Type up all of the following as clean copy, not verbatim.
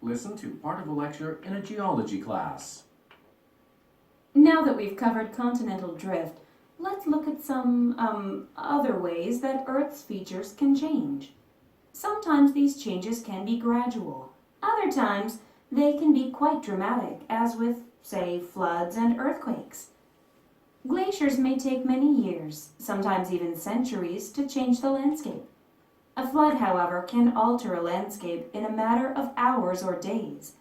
Listen to part of a lecture in a geology class. Now that we've covered continental drift, let's look at some other ways that Earth's features can change. Sometimes these changes can be gradual. Other times, they can be quite dramatic, as with, say, floods and earthquakes. Glaciers may take many years, sometimes even centuries, to change the landscape. A flood, however, can alter a landscape in a matter of hours or days,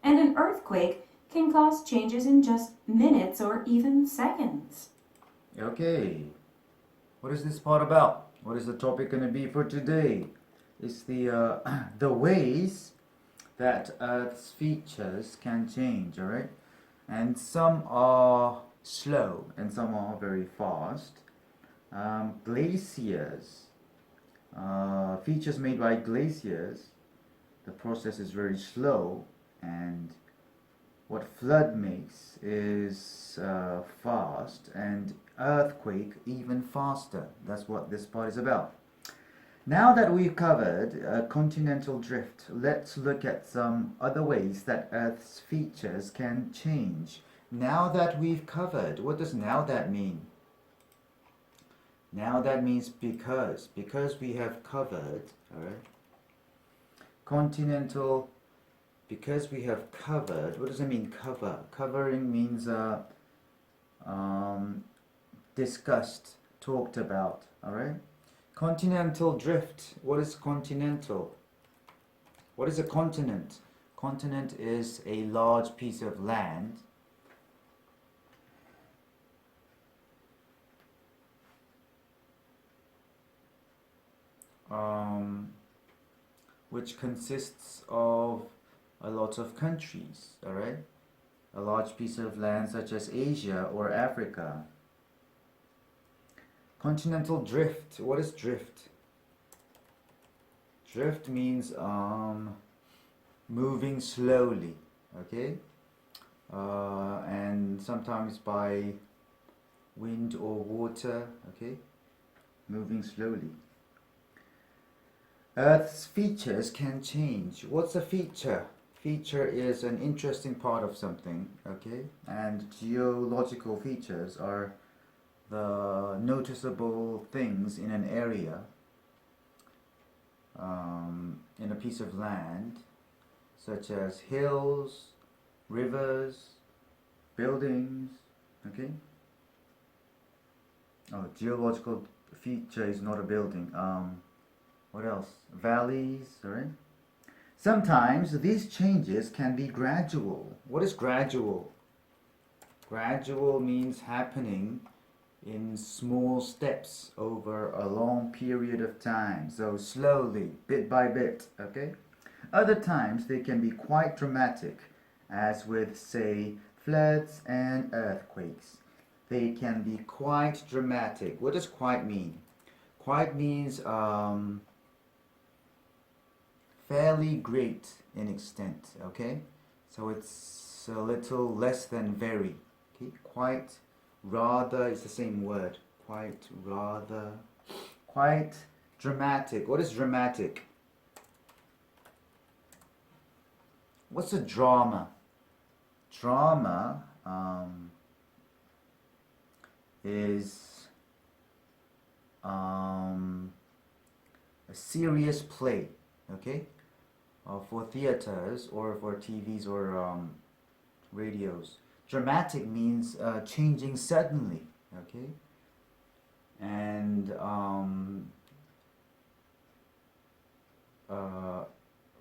and an earthquake can cause changes in just minutes or even seconds. Okay, what is this part about? What is the topic going to be for today? It's the the ways that Earth's features can change, alright? And some are slow and some are very fast. Glaciers, features made by glaciers, the process is very slow, and what flood makes is fast, and earthquake even faster. That's what this part is about. Now that we've covered continental drift, let's look at some other ways that Earth's features can change. Now that we've covered, what does now that mean? Now that means because we have covered, all right, continental, because we have covered. What does it mean, cover? Covering means discussed, talked about, all right? Continental drift. What is continental? What is a continent? Continent is a large piece of land which consists of a lot of countries, all right? A large piece of land such as Asia or Africa. Continental drift. What is drift? Drift means moving slowly, okay? And sometimes by wind or water, okay? Moving slowly. Earth's features can change. What's a feature? Feature is an interesting part of something, okay? And geological features are the noticeable things in an area, in a piece of land, such as hills, rivers, buildings, okay? Oh, geological feature is not a building. What else? Valleys, alright? Sometimes these changes can be gradual. What is gradual? Gradual means happening in small steps over a long period of time. So slowly, bit by bit, okay? Other times they can be quite dramatic, as with, say, floods and earthquakes. They can be quite dramatic. What does quite mean? Quite means fairly great in extent, okay? So it's a little less than very, okay? Quite, rather is the same word. Quite, rather, quite dramatic. What is dramatic? What's a drama? Drama is a serious play, okay? For theaters or for TVs or radios. Dramatic means changing suddenly, okay? And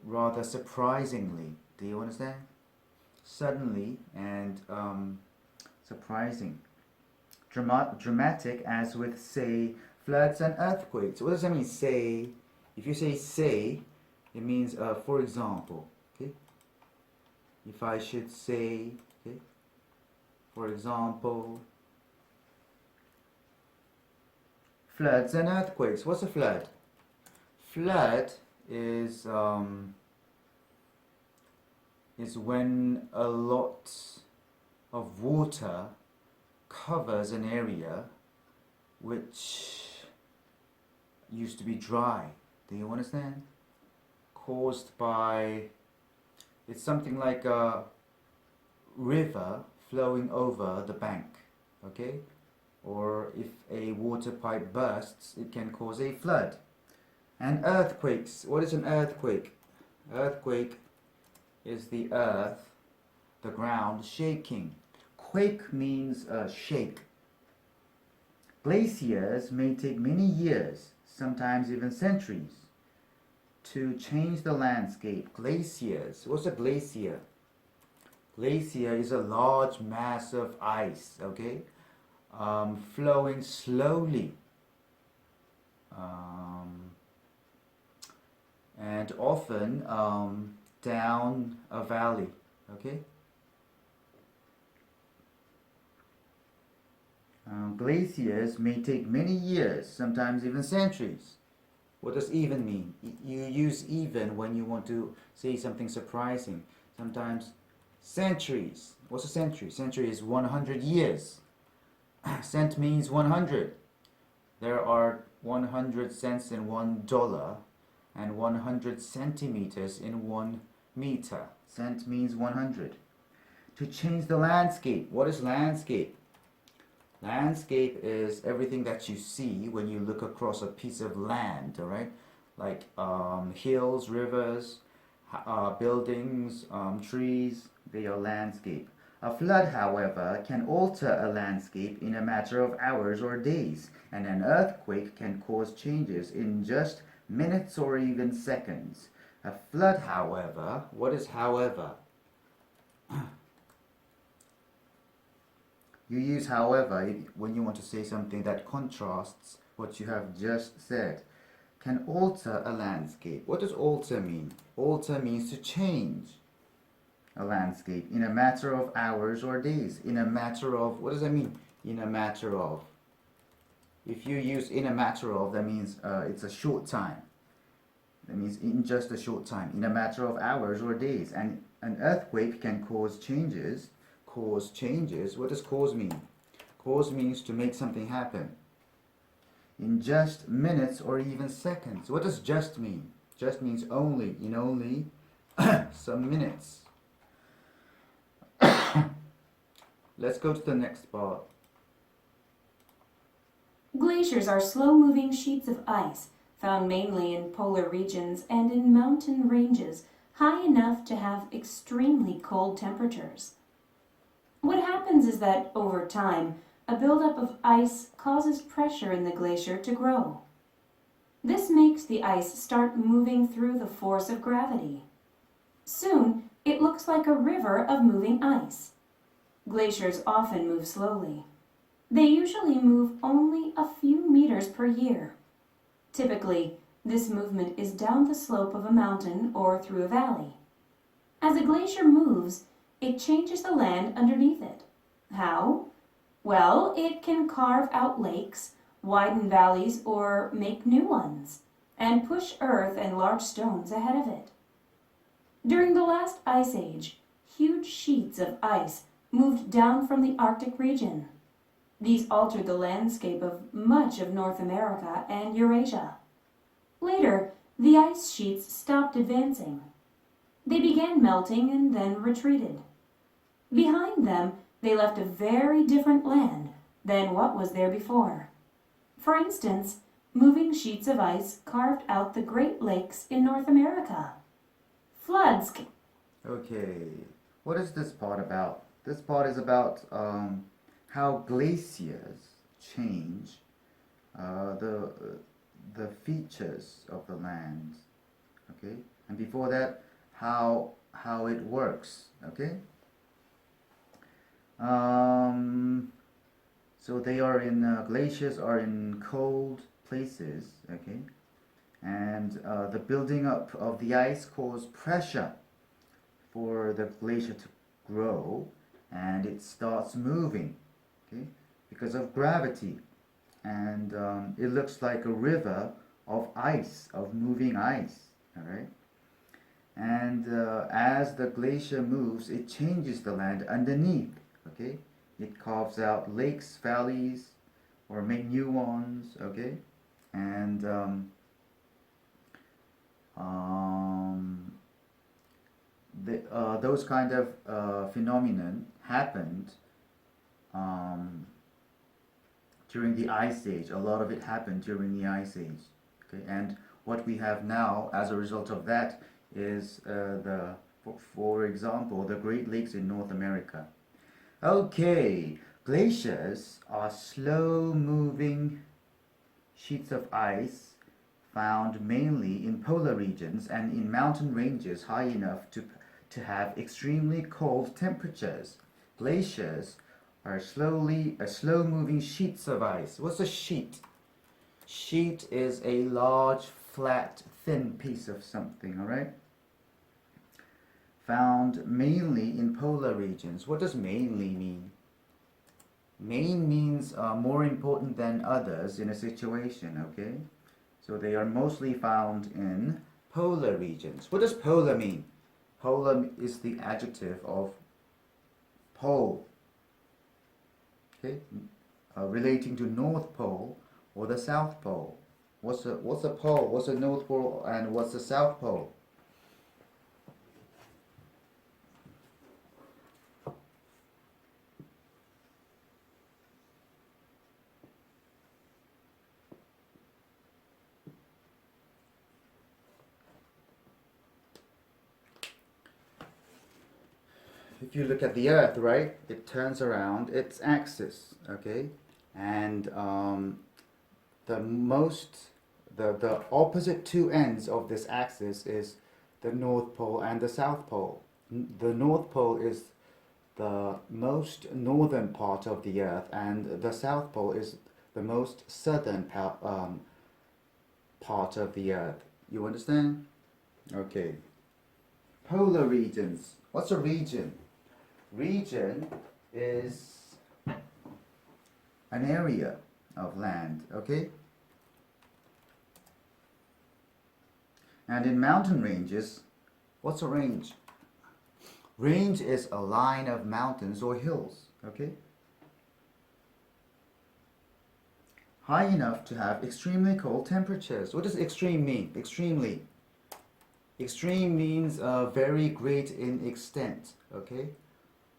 rather surprisingly. Do you understand? Suddenly and surprising. Dramatic, as with, say, floods and earthquakes. What does that mean, say? If you say, it means, for example, okay? If I should say, okay, for example, floods and earthquakes. What's a flood? Flood is when a lot of water covers an area which used to be dry. Do you understand? Caused by It's something like a river flowing over the bank, okay? Or if a water pipe bursts, it can cause a flood. And earthquakes. What is an earthquake? Earthquake is the earth, the ground shaking. Quake means shake. Glaciers may take many years, sometimes even centuries, to change the landscape. Glaciers. What's a glacier? Glacier is a large mass of ice, okay? Flowing slowly. And often down a valley, okay? Glaciers may take many years, sometimes even centuries. What does even mean? You use even when you want to say something surprising. Sometimes centuries. What's a century? Century is 100 years. Cent means 100. There are 100 cents in $1 and 100 centimeters in 1 meter. Cent means 100. To change the landscape. What is landscape? Landscape is everything that you see when you look across a piece of land, all right? Like hills, rivers, buildings, trees, they are landscape. A flood, however, can alter a landscape in a matter of hours or days, and an earthquake can cause changes in just minutes or even seconds. A flood, however, what is however? You use however when you want to say something that contrasts what you have just said. Can alter a landscape. What does alter mean? Alter means to change a landscape in a matter of hours or days. In a matter of, what does that mean? In a matter of. If you use in a matter of, that means it's a short time. That means in just a short time, in a matter of hours or days. And an earthquake can cause changes. Cause changes. What does cause mean? Cause means to make something happen in just minutes or even seconds. What does just mean? Just means only, in only some minutes. Let's go to the next part. Glaciers are slow-moving sheets of ice found mainly in polar regions and in mountain ranges high enough to have extremely cold temperatures. What happens is that, over time, a buildup of ice causes pressure in the glacier to grow. This makes the ice start moving through the force of gravity. Soon, it looks like a river of moving ice. Glaciers often move slowly. They usually move only a few meters per year. Typically, this movement is down the slope of a mountain or through a valley. As a glacier moves, it changes the land underneath it. How? Well, it can carve out lakes, widen valleys, or make new ones, and push earth and large stones ahead of it. During the last ice age, huge sheets of ice moved down from the Arctic region. These altered the landscape of much of North America and Eurasia. Later, the ice sheets stopped advancing. They began melting and then retreated. Behind them, they left a very different land than what was there before. For instance, moving sheets of ice carved out the Great Lakes in North America. Floods. Okay, what is this part about? This part is about how glaciers change the features of the land. Okay, and before that, how it works. Okay. So they are in glaciers are in cold places, okay, and the building up of the ice causes pressure for the glacier to grow, and it starts moving, okay, because of gravity, and it looks like a river of ice, of moving ice, all right. And as the glacier moves, it changes the land underneath. Okay, it carves out lakes, valleys, or make new ones. Okay, and those kind of phenomenon happened during the Ice Age. A lot of it happened during the Ice Age. Okay, and what we have now as a result of that is for example, the Great Lakes in North America. Okay, glaciers are slow-moving sheets of ice found mainly in polar regions and in mountain ranges high enough to have extremely cold temperatures. Glaciers are slow-moving sheets of ice. What's a sheet? Sheet is a large, flat, thin piece of something, alright? Found mainly in polar regions. What does mainly mean? Main means more important than others in a situation, okay? So they are mostly found in polar regions. What does polar mean? Polar is the adjective of pole, okay? Relating to North Pole or the South Pole. What's a pole? What's a North Pole and what's the South Pole? If you look at the Earth, right, it turns around its axis, okay, and the opposite two ends of this axis is the North Pole and the South Pole. The North Pole is the most northern part of the Earth, and the South Pole is the most southern part of the Earth. You understand? Okay. Polar regions. What's a region? Region is an area of land, okay? And in mountain ranges, what's a range? Range is a line of mountains or hills, okay? High enough to have extremely cold temperatures. What does extreme mean? Extremely. Extreme means very great in extent, okay?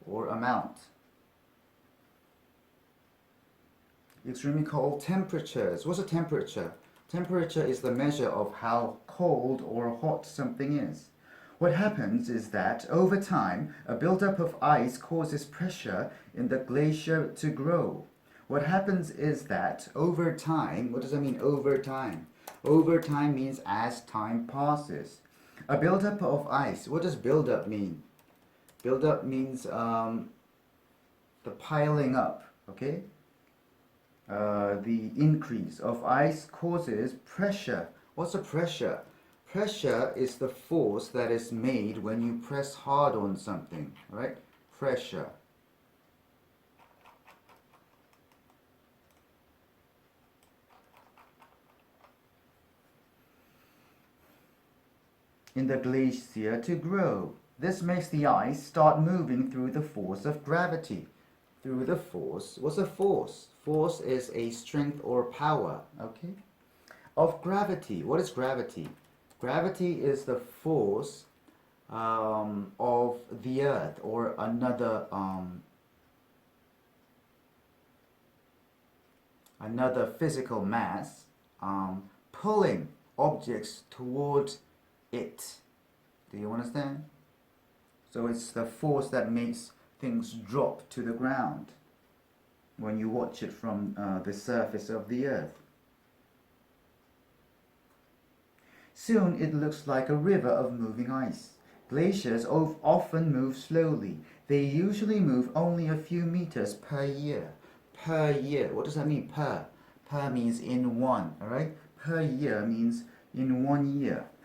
Or amount. Extremely cold temperatures. What's a temperature? Temperature is the measure of how cold or hot something is. What happens is that over time, a buildup of ice causes pressure in the glacier to grow. What happens is that over time, what does that mean, over time? Over time means as time passes. A buildup of ice, what does buildup mean? Buildup means the piling up, okay? The increase of ice causes pressure. What's a pressure? Pressure is the force that is made when you press hard on something, right? Pressure. In the glacier to grow. This makes the ice start moving through the force of gravity. Through the force. What's a force? Force is a strength or power, okay? Of gravity. What is gravity? Gravity is the force of the earth or another physical mass pulling objects toward it. Do you understand? So it's the force that makes things drop to the ground when you watch it from the surface of the earth. Soon it looks like a river of moving ice. Glaciers often move slowly. They usually move only a few meters per year. Per year. What does that mean, per? Per means in one, alright? Per year means in 1 year.